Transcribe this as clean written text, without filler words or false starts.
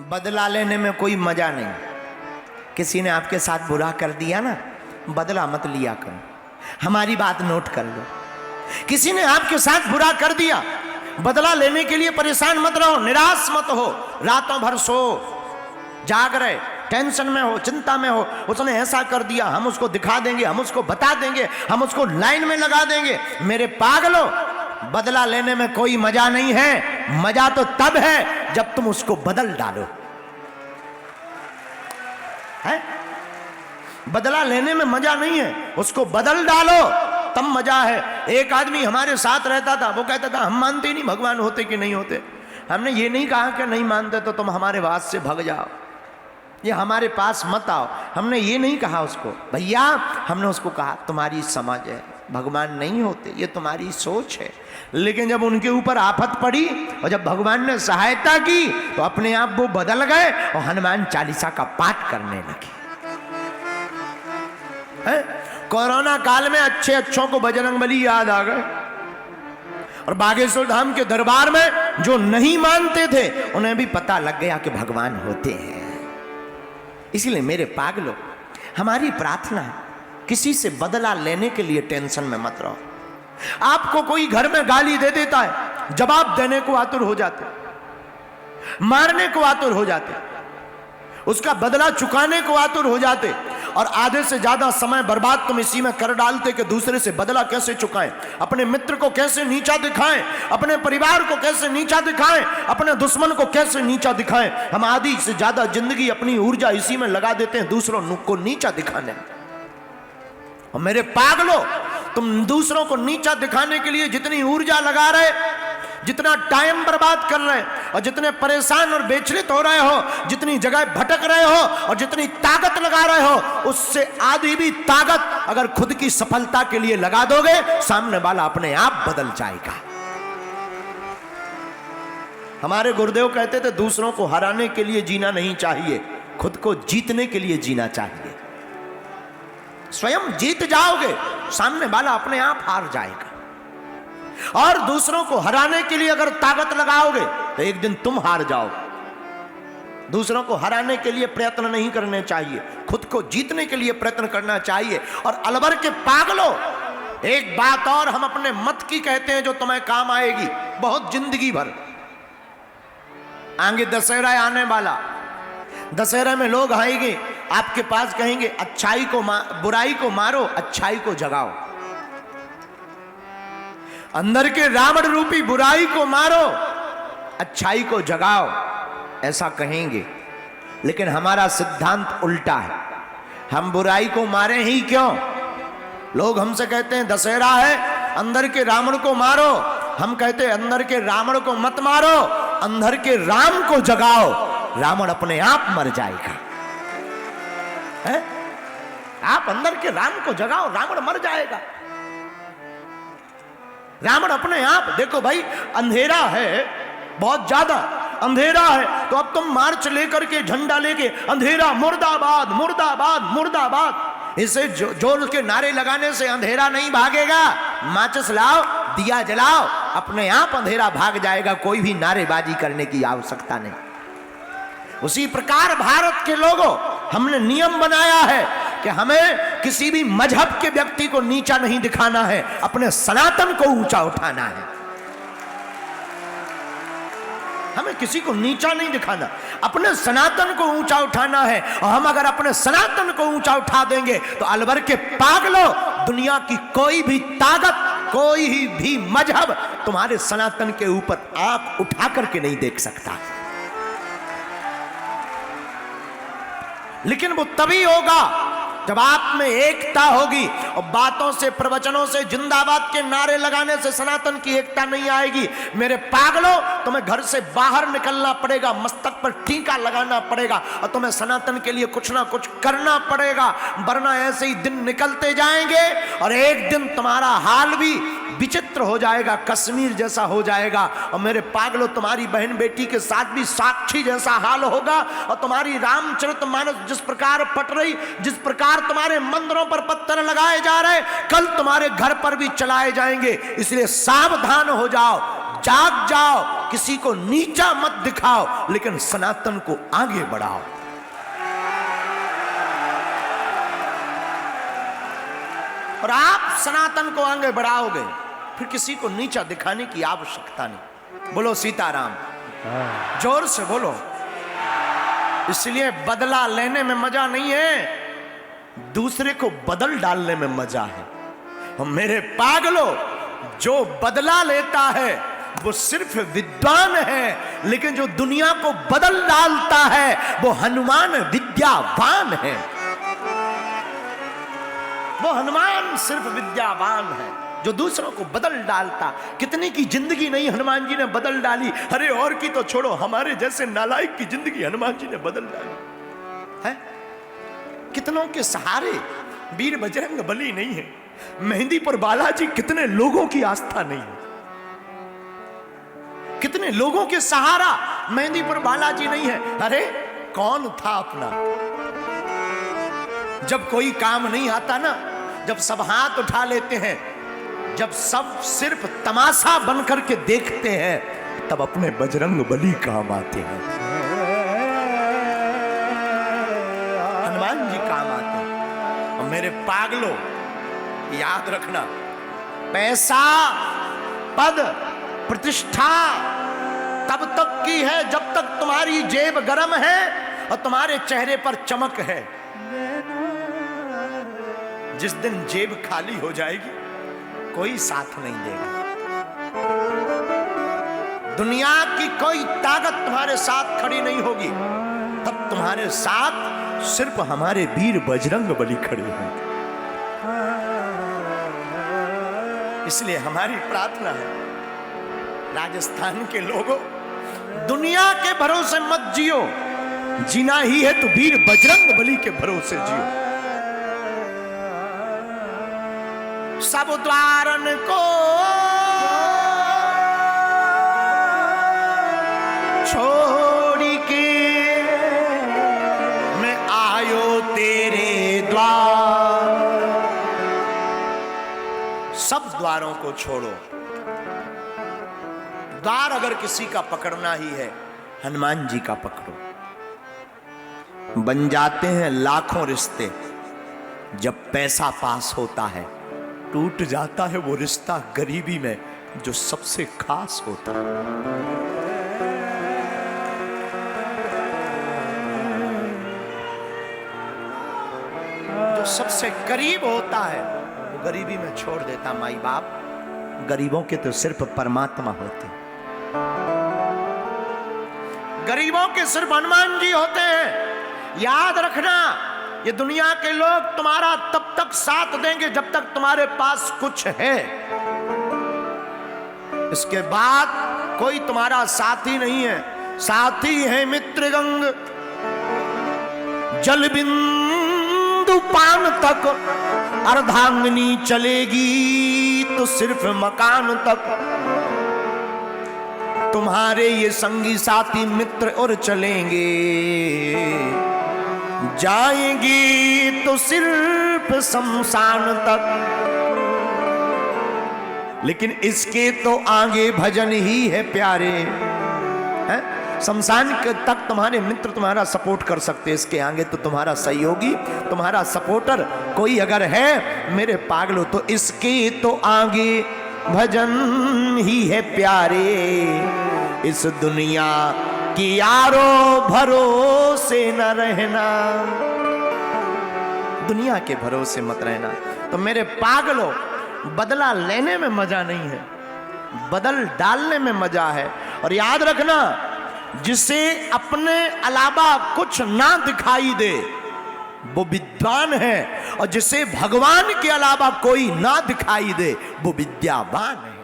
बदला लेने में कोई मजा नहीं। किसी ने आपके साथ बुरा कर दिया ना, बदला मत लिया करो। हमारी बात नोट कर लो, किसी ने आपके साथ बुरा कर दिया, बदला लेने के लिए परेशान मत रहो, निराश मत हो, रातों भर सो जाग रहे, टेंशन में हो, चिंता में हो, उसने ऐसा कर दिया, हम उसको दिखा देंगे, हम उसको बता देंगे, हम उसको लाइन में लगा देंगे। मेरे पागलों, बदला लेने में कोई मजा नहीं है। मजा तो तब है जब तुम उसको बदल डालो। है? बदला लेने में मजा नहीं है, उसको बदल डालो तब मजा है। एक आदमी हमारे साथ रहता था, वो कहता था हम मानते ही नहीं भगवान होते कि नहीं होते। हमने ये नहीं कहा कि नहीं मानते तो तुम हमारे वाद से भग जाओ, ये हमारे पास मत आओ। हमने ये नहीं कहा उसको, भैया हमने उसको कहा तुम्हारी समझ है, भगवान नहीं होते, ये तुम्हारी सोच है। लेकिन जब उनके ऊपर आफत पड़ी और जब भगवान ने सहायता की तो अपने आप वो बदल गए और हनुमान चालीसा का पाठ करने लगे। कोरोना काल में अच्छे अच्छों को बजरंगबली याद आ गए और बागेश्वर धाम के दरबार में जो नहीं मानते थे उन्हें भी पता लग गया कि भगवान होते हैं। इसलिए मेरे पागलों, हमारी प्रार्थना है किसी से बदला लेने के लिए टेंशन में मत रहो। आपको कोई घर में गाली दे देता है, जवाब देने को आतुर हो जाते, मारने को आतुर हो जाते, उसका बदला चुकाने को आतुर हो जाते और आधे से ज्यादा समय बर्बाद तुम इसी में कर डालते कि दूसरे से बदला कैसे चुकाएं, अपने मित्र को कैसे नीचा दिखाएं, अपने परिवार को कैसे नीचा दिखाएं, अपने दुश्मन को कैसे नीचा दिखाएं। हम आधी से ज्यादा जिंदगी अपनी ऊर्जा इसी में लगा देते हैं दूसरों को नीचा दिखाने। और मेरे पागलों, तुम दूसरों को नीचा दिखाने के लिए जितनी ऊर्जा लगा रहे, जितना टाइम बर्बाद कर रहे और जितने परेशान और बेचलित हो रहे हो, जितनी जगह भटक रहे हो और जितनी ताकत लगा रहे हो, उससे आधी भी ताकत अगर खुद की सफलता के लिए लगा दोगे, सामने वाला अपने आप बदल जाएगा। हमारे गुरुदेव कहते थे दूसरों को हराने के लिए जीना नहीं चाहिए, खुद को जीतने के लिए जीना चाहिए। स्वयं जीत जाओगे, सामने वाला अपने आप हार जाएगा। और दूसरों को हराने के लिए अगर ताकत लगाओगे तो एक दिन तुम हार जाओगे। दूसरों को हराने के लिए प्रयत्न नहीं करने चाहिए, खुद को जीतने के लिए प्रयत्न करना चाहिए। और अलवर के पागलों, एक बात और हम अपने मत की कहते हैं जो तुम्हें काम आएगी बहुत जिंदगी भर। आगे दशहरा आने वाला, दशहरा में लोग आएंगे आपके पास, कहेंगे अच्छाई को बुराई को मारो, अच्छाई को जगाओ। अंदर के रावण रूपी बुराई को मारो, अच्छाई को जगाओ, ऐसा कहेंगे। लेकिन हमारा सिद्धांत उल्टा है, हम बुराई को मारे ही क्यों? लोग हमसे कहते हैं दशहरा है, अंदर के रावण को मारो। हम कहते हैं अंदर के रावण को मत मारो, अंदर के राम को जगाओ, रावण अपने आप मर जाएगा। है? आप अंदर के राम को जगाओ, रावण मर जाएगा। रावण अपने आप, देखो भाई अंधेरा है, बहुत ज्यादा अंधेरा है, तो अब तुम मार्च लेकर के झंडा लेके अंधेरा मुर्दाबाद मुर्दाबाद मुर्दाबाद, इसे जोर के नारे लगाने से अंधेरा नहीं भागेगा। माचिस लाओ, दिया जलाओ, अपने आप अंधेरा भाग जाएगा, कोई भी नारेबाजी करने की आवश्यकता नहीं। उसी प्रकार भारत के लोगों, हमने नियम बनाया है कि हमें किसी भी मजहब के व्यक्ति को नीचा नहीं दिखाना है, अपने सनातन को ऊंचा उठाना है। हमें किसी को नीचा नहीं दिखाना, अपने सनातन को ऊंचा उठाना है। और हम अगर अपने सनातन को ऊंचा उठा देंगे तो अलवर के पागलों, दुनिया की कोई भी ताकत, कोई भी मजहब तुम्हारे सनातन के ऊपर आंख उठा करके नहीं देख सकता। लेकिन वो तभी होगा जब आप में एकता होगी। और बातों से, प्रवचनों से, जिंदाबाद के नारे लगाने से सनातन की एकता नहीं आएगी। मेरे पागलों, तुम्हें घर से बाहर निकलना पड़ेगा, मस्तक पर टीका लगाना पड़ेगा और तुम्हें सनातन के लिए कुछ ना कुछ करना पड़ेगा, वरना ऐसे ही दिन निकलते जाएंगे और एक दिन तुम्हारा हाल भी विचित्र हो जाएगा, कश्मीर जैसा हो जाएगा। और मेरे पागलों, तुम्हारी बहन बेटी के साथ भी साक्षी जैसा हाल होगा। और तुम्हारी रामचरितमानस जिस प्रकार पट रही, जिस प्रकार तुम्हारे मंदिरों पर पत्थर लगाए जा रहे, कल तुम्हारे घर पर भी चलाए जाएंगे। इसलिए सावधान हो जाओ, जाग जाओ, किसी को नीचा मत दिखाओ, लेकिन सनातन को आगे बढ़ाओ। और आप सनातन को आगे बढ़ाओगे, फिर किसी को नीचा दिखाने की आवश्यकता नहीं। बोलो सीताराम, जोर से बोलो। इसलिए बदला लेने में मजा नहीं है, दूसरे को बदल डालने में मजा है। और मेरे पागलों, जो बदला लेता है वो सिर्फ विद्वान है, लेकिन जो दुनिया को बदल डालता है वो हनुमान विद्यावान है। वो हनुमान सिर्फ विद्यावान है जो दूसरों को बदल डालता। कितनी की जिंदगी नहीं हनुमान जी ने बदल डाली। अरे और की तो छोड़ो, हमारे जैसे नालायक की जिंदगी हनुमान जी ने बदल डाली है। कितनों के सहारे वीर बजरंग बली नहीं है। मेहंदी पर बालाजी कितने लोगों की आस्था नहीं है। कितने लोगों के सहारा मेहंदी पर बालाजी नहीं है। अरे कौन था अपना? जब कोई काम नहीं आता ना, जब सब हाथ उठा लेते हैं, जब सब सिर्फ तमाशा बनकर के देखते हैं, तब अपने बजरंग बली काम आते हैं, हनुमान जी काम आते हैं। और मेरे पागलों, याद रखना, पैसा, पद, प्रतिष्ठा तब तक की है जब तक तुम्हारी जेब गर्म है और तुम्हारे चेहरे पर चमक है। जिस दिन जेब खाली हो जाएगी, कोई साथ नहीं देगा। दुनिया की कोई ताकत तुम्हारे साथ खड़ी नहीं होगी, तब तुम्हारे साथ सिर्फ हमारे वीर बजरंग बली खड़े होंगे। इसलिए हमारी प्रार्थना है, राजस्थान के लोगों, दुनिया के भरोसे मत जियो। जीना ही है तो वीर बजरंग बली के भरोसे जियो। सब द्वारन को छोड़ के मैं आयो तेरे द्वार। सब द्वारों को छोड़ो। द्वार अगर किसी का पकड़ना ही है, हनुमान जी का पकड़ो। बन जाते हैं लाखों रिश्ते, जब पैसा पास होता है टूट जाता है वो रिश्ता गरीबी में जो सबसे खास होता है। जो सबसे करीब होता है वो गरीबी में छोड़ देता। माई बाप गरीबों के तो सिर्फ परमात्मा होते हैं, गरीबों के सिर्फ हनुमान जी होते हैं। याद रखना, ये दुनिया के लोग तुम्हारा तब तक साथ देंगे जब तक तुम्हारे पास कुछ है। इसके बाद कोई तुम्हारा साथी नहीं है। साथी है मित्र गंग जल बिंदु पान तक, अर्धांगिनी चलेगी तो सिर्फ मकान तक। तुम्हारे ये संगी साथी मित्र और चलेंगे, जाएंगी तो सिर्फ शमशान तक। लेकिन इसके तो आगे भजन ही है प्यारे, हैं? शमशान तक तुम्हारे मित्र तुम्हारा सपोर्ट कर सकते, इसके आगे तो तुम्हारा सहयोगी, तुम्हारा सपोर्टर कोई अगर है मेरे पागलों, तो इसके तो आगे भजन ही है प्यारे। इस दुनिया कि यारो भरोसे न रहना, दुनिया के भरोसे मत रहना। तो मेरे पागलों, बदला लेने में मजा नहीं है, बदल डालने में मजा है। और याद रखना, जिसे अपने अलावा कुछ ना दिखाई दे वो विद्वान है, और जिसे भगवान के अलावा कोई ना दिखाई दे वो विद्यावान है।